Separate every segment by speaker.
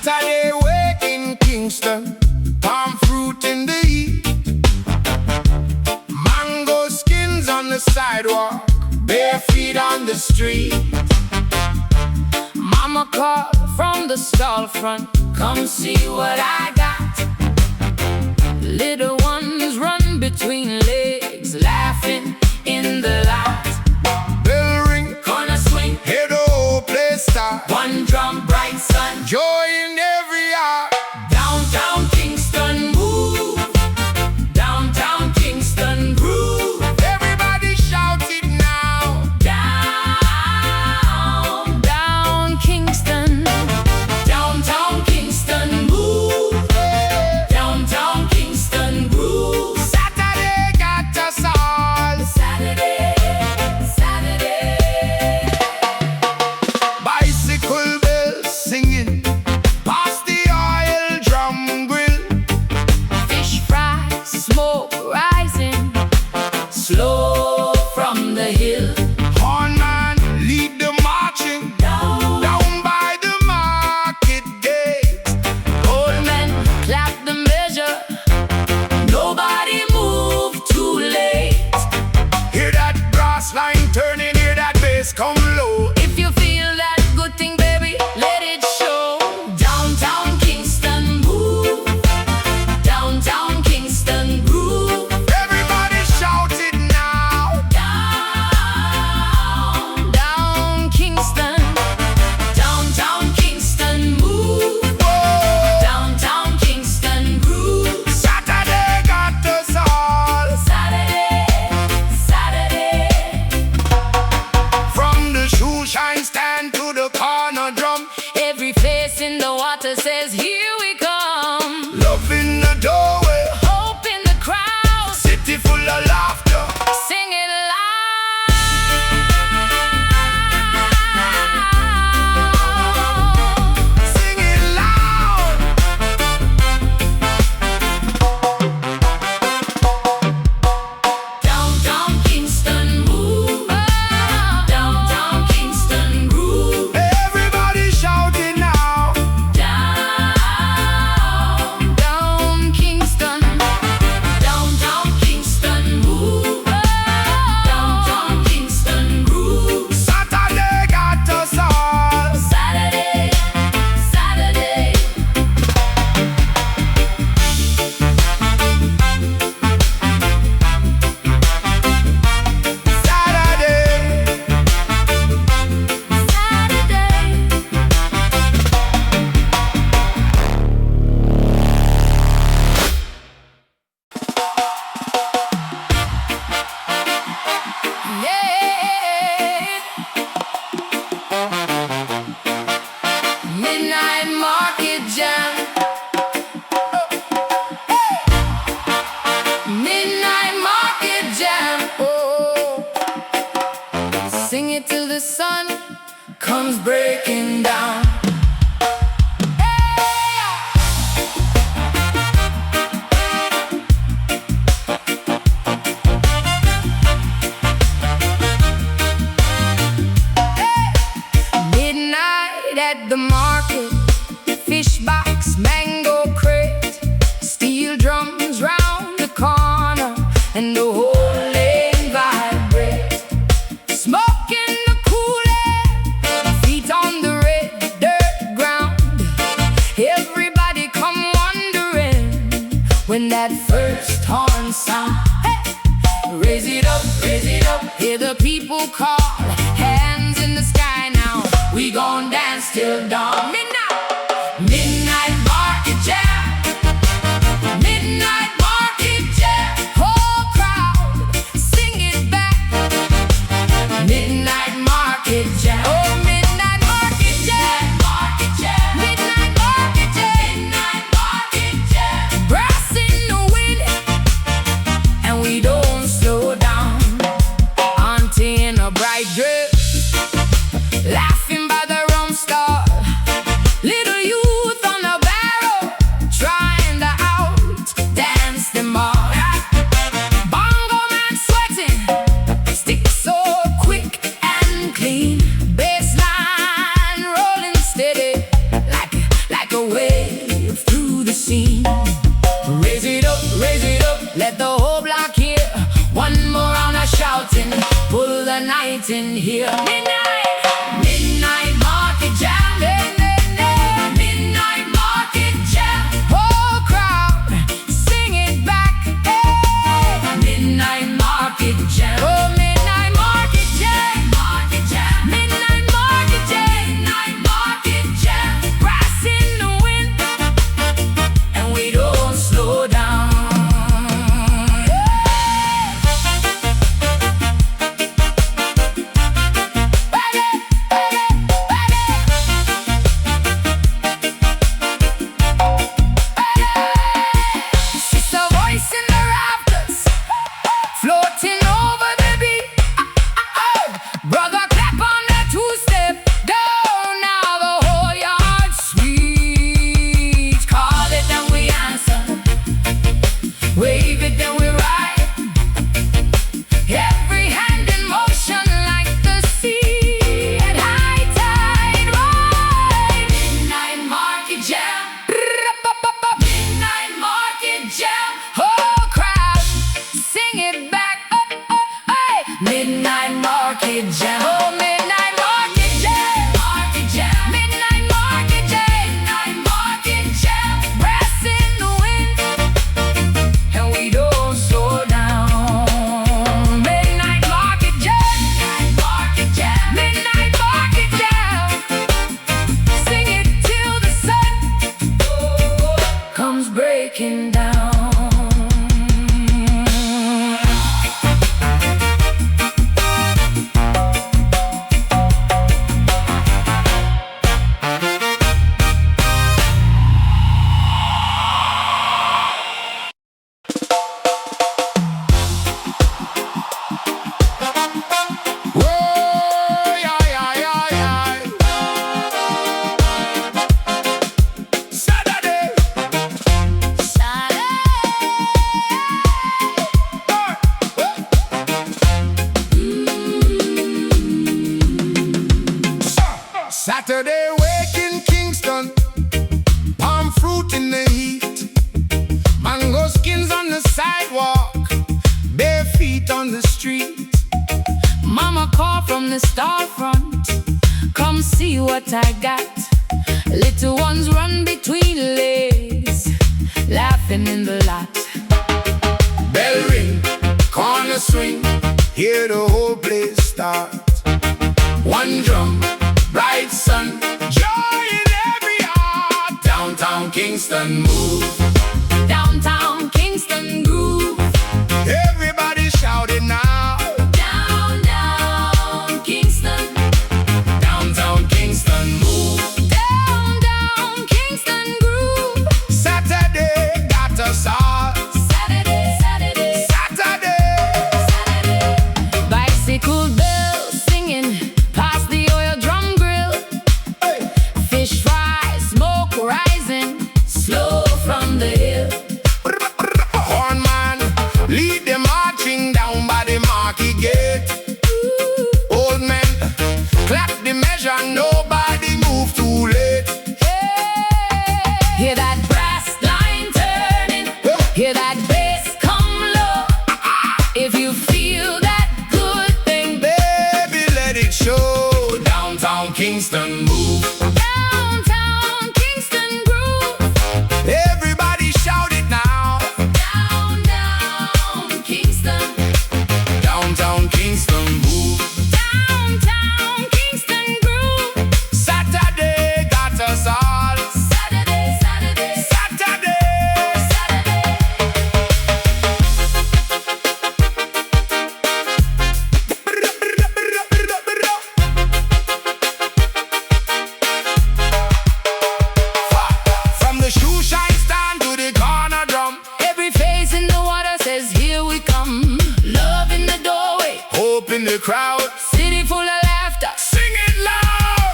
Speaker 1: Saturday way in Kingston, palm fruit in the heat, mango skins on the sidewalk, bare feet on the street.
Speaker 2: Mama called from the stall front, come see what I got. Little ones run between legs, laughing in the lot.
Speaker 1: Bell ring,
Speaker 2: Corner swing,
Speaker 1: hear the whole place start.
Speaker 2: one drum, bright sun.
Speaker 1: Joy in every heart.
Speaker 2: Downtown Kingston move, downtown Kingston groove.
Speaker 1: Everybody shout it now.
Speaker 2: Down Kingston, downtown Kingston move, downtown Kingston groove.
Speaker 1: Saturday got us all.
Speaker 2: Saturday, Saturday.
Speaker 1: Bicycle bells singing past the oil drum grill.
Speaker 2: Fish fry, smoke rising, slow from the hill.
Speaker 1: Horn man lead the marching down by the market gate.
Speaker 2: Old men clap the measure, nobody move too late.
Speaker 1: Hear that brass line turning, hear that bass come low.
Speaker 2: If you feel that good thing, baby, let it show. Downtown Kingston move, downtown Kingston groove.
Speaker 1: Everybody shout it now.
Speaker 2: Down Kingston, downtown Kingston move,
Speaker 1: Whoa.
Speaker 2: downtown Kingston groove.
Speaker 1: Saturday got us all.
Speaker 2: Saturday, Saturday.
Speaker 1: From the shoe shine stand to the corner drum,
Speaker 2: Every face in the water says, here we come.
Speaker 1: love in the doorway,
Speaker 2: Hope in the crowd,
Speaker 1: city full of laughter.
Speaker 2: sing it loud.
Speaker 1: Sing it loud.
Speaker 2: Downtown Kingston move, downtown Kingston groove.
Speaker 1: Everybody shout it now.
Speaker 2: Down Kingston, downtown Kingston move, downtown Kingston groove.
Speaker 1: Saturday got us all.
Speaker 2: Saturday, Saturday.
Speaker 1: Saturday.
Speaker 2: Saturday. Yeah. Midnight market jam. Midnight market jam. Oh, sing it till the sun comes breaking down. Midnight at the market, fish box, mango crate, steel drums round the corner, and the whole lane vibrate. Smoke in the cool air, feet on the red dirt ground. Everybody come wondering when that first horn sound. Hey! Raise it up, hear the people call. Hands in the sky now, we gon' dance till dawn. Midnight market jam. Midnight market jam. Whole crowd, sing it back. Midnight market jam. Oh, midnight market jam. Midnight market jam. Brass in the wind, and we don't slow down. Auntie in a bright dress, laughing by the rum stall. in here. Midnight market jam. Midnight market jam. Whole crowd, sing it back. Hey. Midnight market jam. Oh, midnight market jam. Market jam. Midnight market jam. Midnight market jam. Brass in the wind, and we don't slow down. Floating over the beat. Brother, clap on that two-step. Go now, the whole yard sweet. Call it, then we answer. Wave it, then we ride. Every hand in motion like the sea at high tide. Ride. Midnight market jam. Midnight market jam. Whole crowd, sing it back. Midnight market jam. Oh, midnight market jam. Market jam. Midnight market jam. Midnight market jam. Brass in the wind, and we don't slow down. Midnight market jam. Midnight market jam. Midnight market jam. Sing it till the sun comes breaking down.
Speaker 1: Whoa, yeah, yeah, yeah, yeah. Saturday. Saturday wake in Kingston, palm fruit in the heat, mango skins on the sidewalk, bare feet on the street.
Speaker 2: Mama called from the star front, come see what I got. Little ones run between legs, laughing in the lot.
Speaker 1: Bell ring, corner swing, hear the whole place start. One drum, bright sun, joy in every heart. Downtown Kingston move,
Speaker 2: Downtown Kingston groove.
Speaker 1: everybody shouting now.
Speaker 2: Down, down Kingston.
Speaker 1: Downtown Kingston move.
Speaker 2: Down, down Kingston groove.
Speaker 1: Saturday got us all.
Speaker 2: Saturday, Saturday,
Speaker 1: Saturday.
Speaker 2: Saturday. Bicycle bells singing past the oil drum grill.
Speaker 1: Hey.
Speaker 2: Fish fry, smoke rising slow from the hill.
Speaker 1: Horn man, lead them marching down by the market gate. Old men, clap the measure, nobody move too late.
Speaker 2: Hey, hear that brass line turning, hear that bass come low. If you feel that good thing,
Speaker 1: Baby, let it show. Downtown Kingston move.
Speaker 2: downtown Kingston groove.
Speaker 1: Everybody shout it now.
Speaker 2: Down, down Kingston.
Speaker 1: Downtown Kingston move.
Speaker 2: Downtown Kingston groove.
Speaker 1: Saturday got us all.
Speaker 2: Saturday, Saturday,
Speaker 1: Saturday.
Speaker 2: Saturday.
Speaker 1: From the shoe shine stand to the corner drum,
Speaker 2: Every face in the water says, here we come. Love in the doorway,
Speaker 1: hope in the crowd.
Speaker 2: city full of laughter.
Speaker 1: Sing it loud.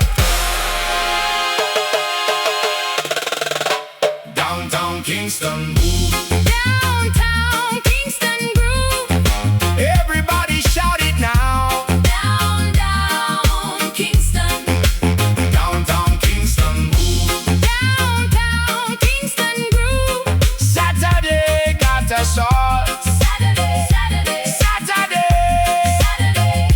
Speaker 1: Downtown Kingston move.
Speaker 2: Downtown Kingston groove.
Speaker 1: Everybody shout it now.
Speaker 2: Down, down Kingston.
Speaker 1: Downtown Kingston move.
Speaker 2: Downtown Kingston groove.
Speaker 1: Saturday got us all.
Speaker 2: Saturday, Saturday,
Speaker 1: Saturday.
Speaker 2: Saturday.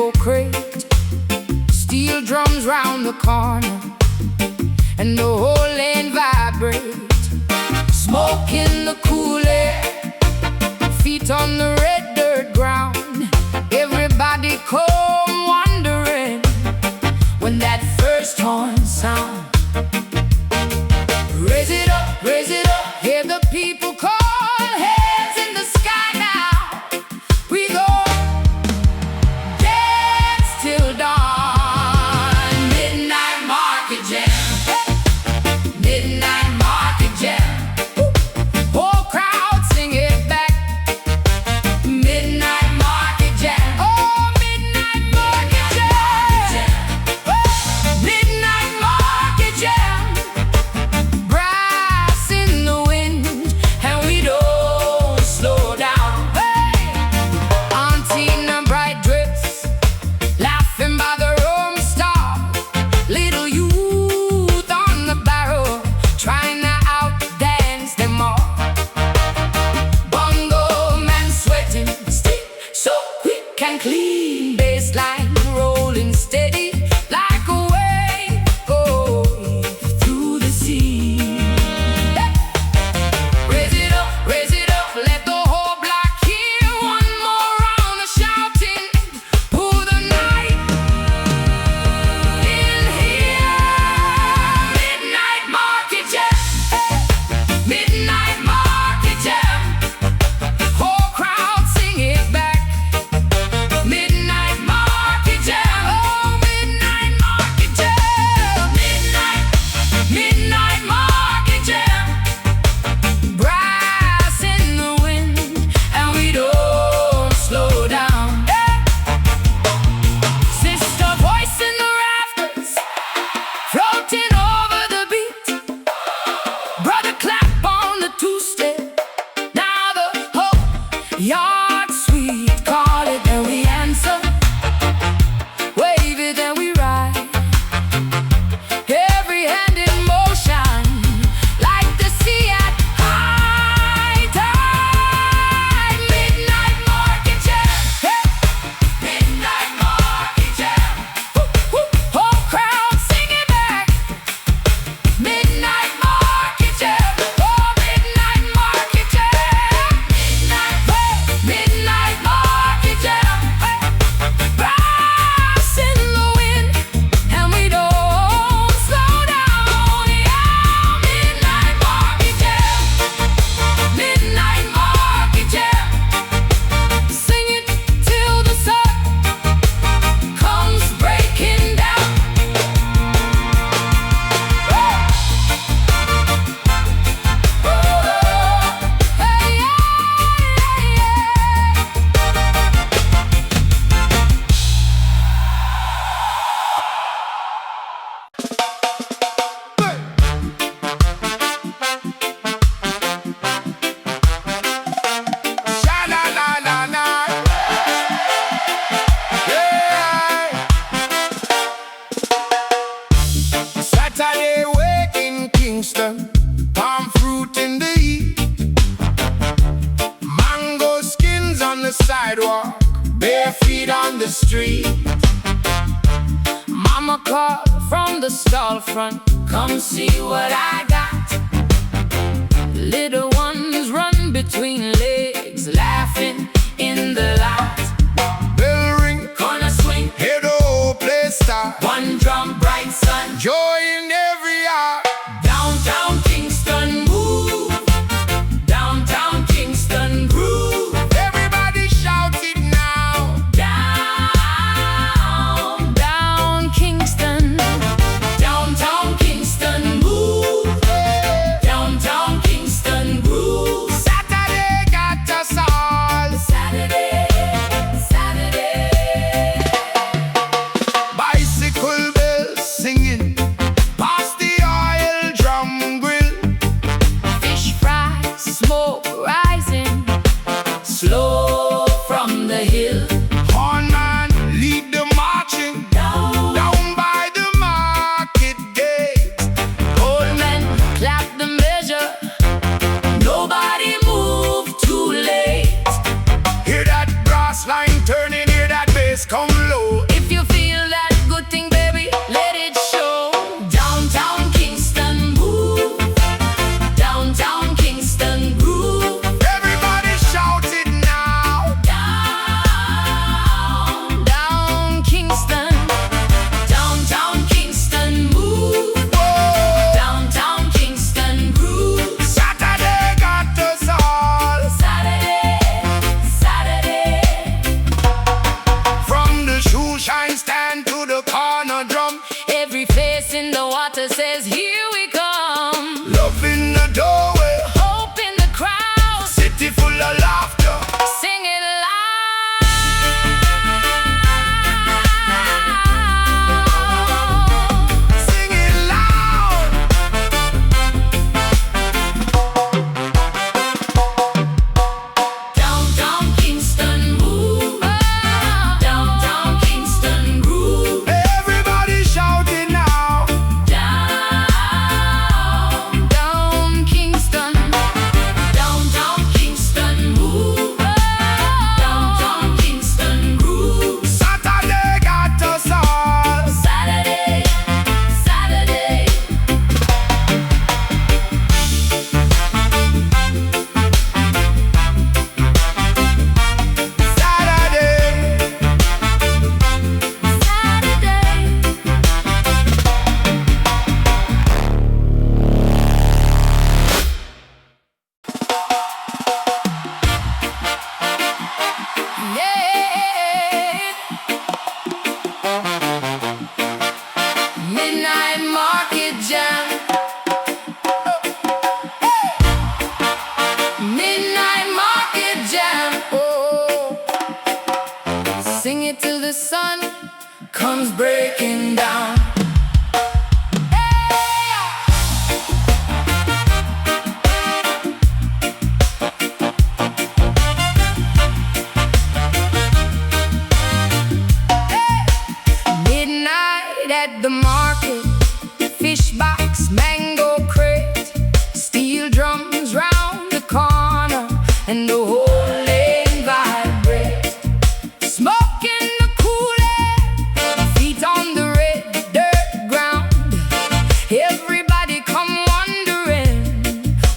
Speaker 2: mango crate, steel drums round the corner, and the whole lane vibrate. Smoke in the cool air, feet on the red dirt ground. Everybody come wandering when that first horn sound. Raise it up, hear the people call, hands in the sky now. We go dance till dawn. Midnight market jam, midnight market jam. Whole crowd sing it back. Midnight market jam, oh midnight market jam. Midnight market jam. Brass in the wind, and we don't slow down. Hey! Auntie in a bright dress, laughing by the room star. Little youth on the barrel, trying to outdance them all. Bongo man sweating, stick so quick and clean. Bassline rolling steady like a wave going through the sea. Raise it up, let the whole block hear one more round of shouting. Pull the night in here. Midnight market jam, midnight market jam. Whole crowd sing it back. Midnight market jam, oh midnight market jam. Midnight market jam. Brass in the wind, and we don't slow down. Sister voice in the rafters, floating over the beat. Brother clap on the two-step. Now the whole yard sweet, call it and we answer. Wave it and we ride. Every hand in motion, like the sea at high tide. Midnight market jam, hey! Midnight market jam. Whole crowd sing it back. Midnight market jam, oh midnight market jam. Midnight market jam. Brass in the wind, and we don't slow down. Yeah, midnight market jam, midnight market jam. Sing it till the sun comes breaking down. Hey, yeah.
Speaker 1: Sha-la-la-la-la. Yeah. Saturday wake in Kingston, palm fruit in the heat, mango skins on the sidewalk, bare feet on the street.
Speaker 2: Mama called from the stall front, come see what I got. Little ones run between legs, laughing in the lot.
Speaker 1: Bell ring,
Speaker 2: Gonna swing,
Speaker 1: hear the whole place start.
Speaker 2: one drum, bright sun.
Speaker 1: Joy in every heart.
Speaker 2: Downtown Kingston move, downtown Kingston groove.
Speaker 1: Everybody shout it now.
Speaker 2: Down Kingston, downtown Kingston move.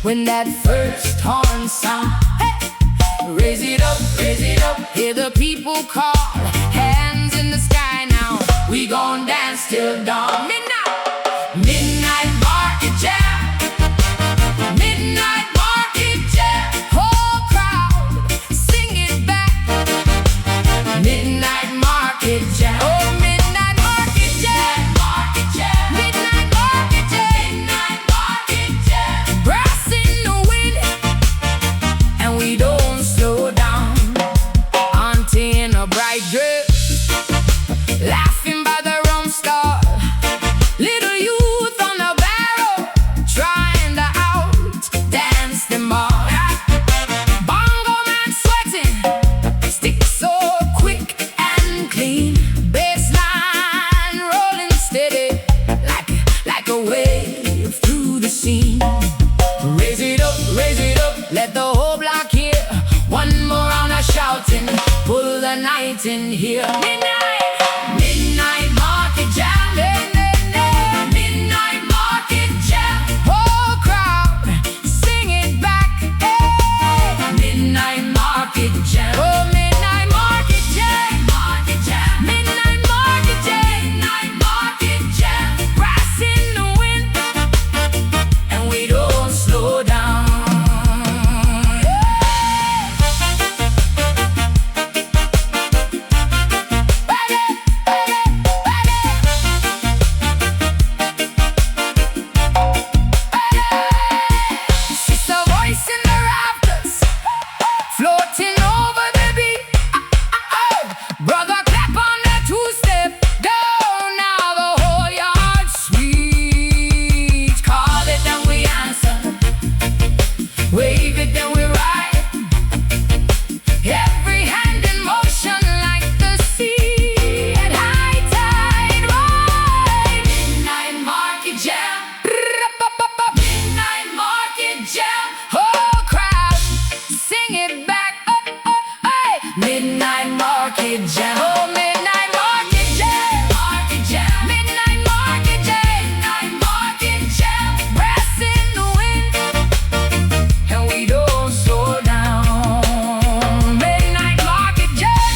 Speaker 2: when that first horn sound. Hey! Raise it up, hear the people call. Hands in the sky now, we gon' dance till dawn. Midnight market jam. Midnight market jam. Whole crowd, sing it back. Midnight market jam. Oh, midnight market jam. Midnight market jam. Midnight market jam. Brass in the wind, and we don't slow down. Auntie in a bright dress, laughing by the rum stall. Little youth on the barrel, trying to out-dance them all. Bongo man sweating, stick so quick and clean. Bassline rolling steady, like a wave through the scene. Raise it up, let the whole block hear. One more round of shouting, pull the night in here. Midnight market jam. Midnight market jam. Whole crowd, sing it back. Hey. Midnight market jam. Oh, midnight market jam. Midnight market jam. Midnight market jam. Brass in the wind, and we don't slow down. Sister voice in the rafters, floating over the beat. Oh, brother clap on the two-step. Go now, the whole yard sweet. Call it, then we answer. Wave it, then we ride. Every hand in motion like the sea at high tide. Ride. Midnight market jam. Midnight market jam. Whole crowd, sing it back. Hey. Midnight market jam. Oh, midnight market jam. Midnight market jam. Midnight market jam. Brass in the wind, and we don't slow down. Midnight market jam.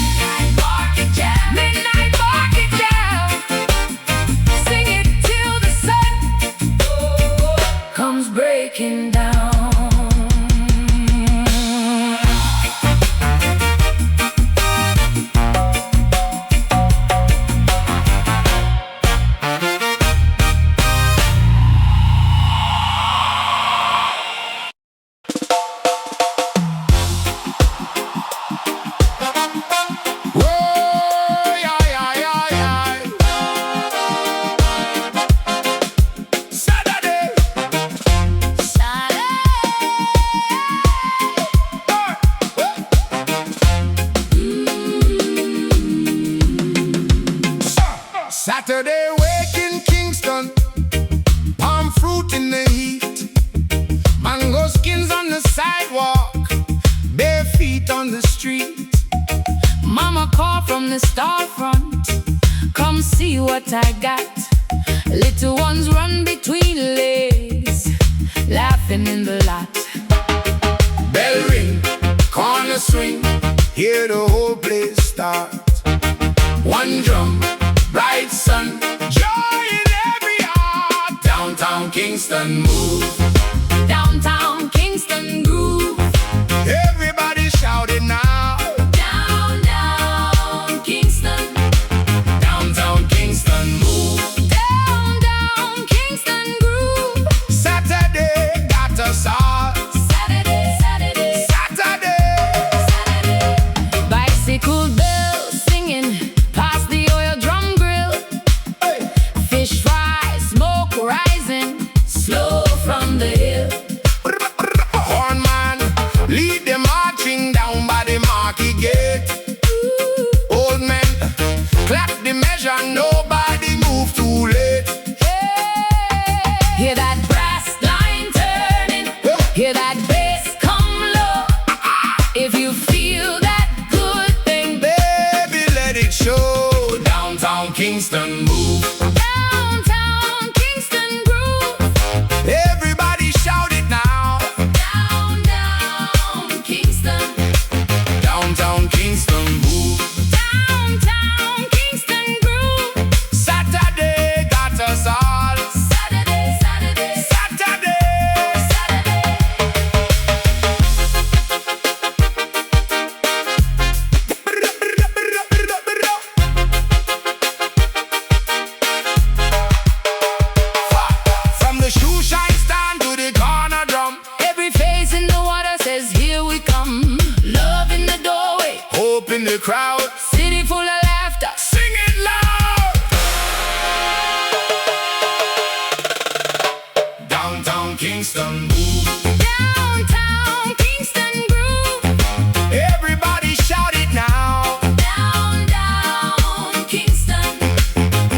Speaker 2: Midnight market jam. Sing it till the sun comes breaking down.
Speaker 1: Whoa, yeah. Saturday. Saturday wake in Kingston, palm fruit in the heat, mango skins on the sidewalk, bare feet on the street.
Speaker 2: Mama called from the star front, come see what I got. Little ones run between legs, laughing in the lot.
Speaker 1: Bell ring, corner swing, hear the whole place start. One drum, bright sun, joy in every heart. Downtown Kingston move,
Speaker 2: Downtown Kingston groove.
Speaker 1: everybody shouting now.
Speaker 2: Down Kingston.
Speaker 1: Downtown Kingston move.
Speaker 2: Down Kingston groove.
Speaker 1: Saturday got us all.
Speaker 2: Saturday. Bicycle bells singing past the oil drum grill.
Speaker 1: Hey.
Speaker 2: Fish fry, smoke rising slow from the hill.
Speaker 1: Horn man, lead them marching down by the market gate. Old men, clap the measure, nobody move too late.
Speaker 2: Hey, hear that brass line turning, hear that bass come low. If you feel that good thing,
Speaker 1: Baby, let it show. Downtown Kingston move.
Speaker 2: Downtown Kingston groove.
Speaker 1: Everybody shout it now. the crowd.
Speaker 2: City full of laughter,
Speaker 1: Sing it loud. Downtown Kingston move.
Speaker 2: downtown Kingston groove.
Speaker 1: Everybody shout it now.
Speaker 2: Down, down Kingston.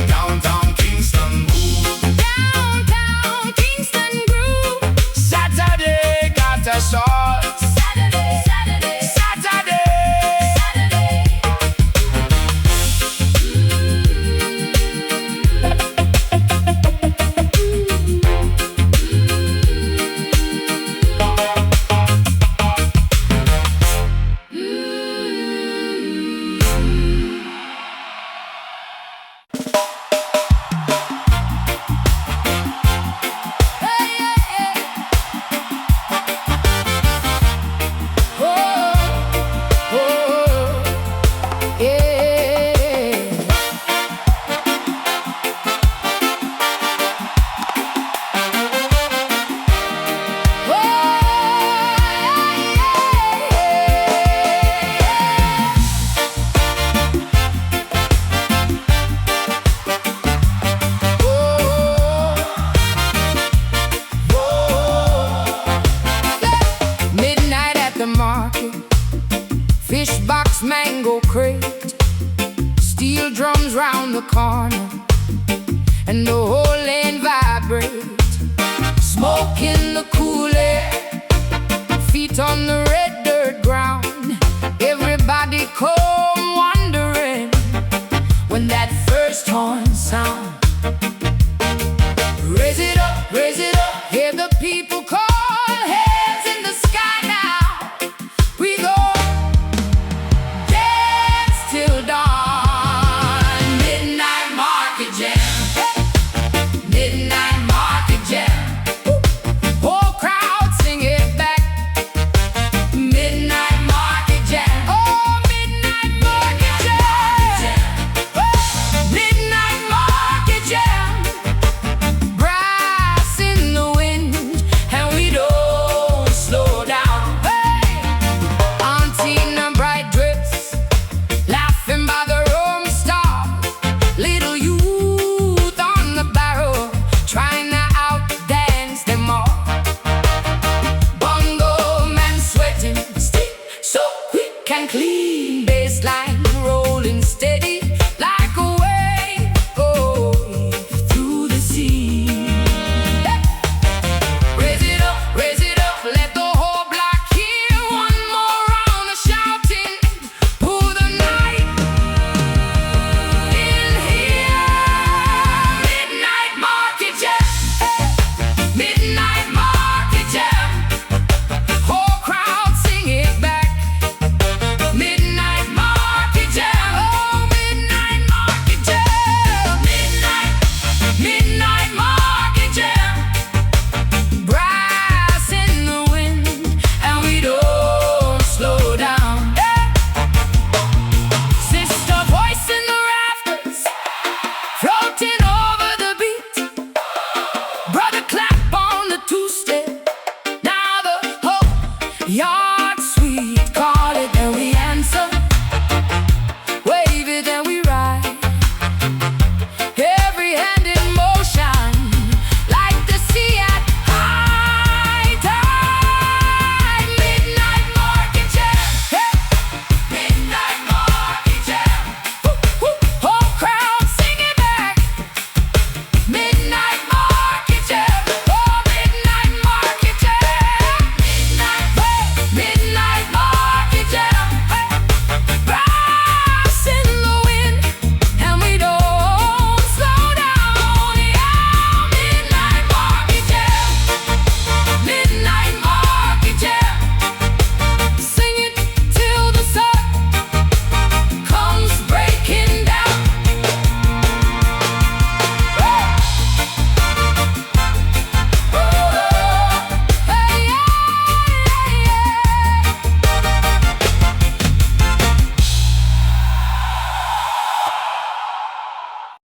Speaker 1: Downtown Kingston move.
Speaker 2: Downtown Kingston groove.
Speaker 1: Saturday got us all.
Speaker 2: Saturday, Saturday,
Speaker 1: Saturday.
Speaker 2: Saturday. Hey, hey, hey. Oh, oh, yeah. Midnight at the market, fish box, mango crate, steel drums round the corner, and the whole land vibrates. Smoke in the cool air, feet on the red dirt ground. Everybody come wandering when that first horn sound. Raise it up, hear the people call. Hands in the sky now. We go dance till dawn. Midnight market jam. Midnight market jam. Whole crowd sing it back. Midnight market jam. Oh, midnight market jam. Midnight market jam. Brass in the wind, and we don't slow down. Hey! Auntie in her bright dress, laughing by the room star. Little youth on the barrel, trying to outdance them all. Bongo man sweating, stick so quick and clean. Bassline rolling steady.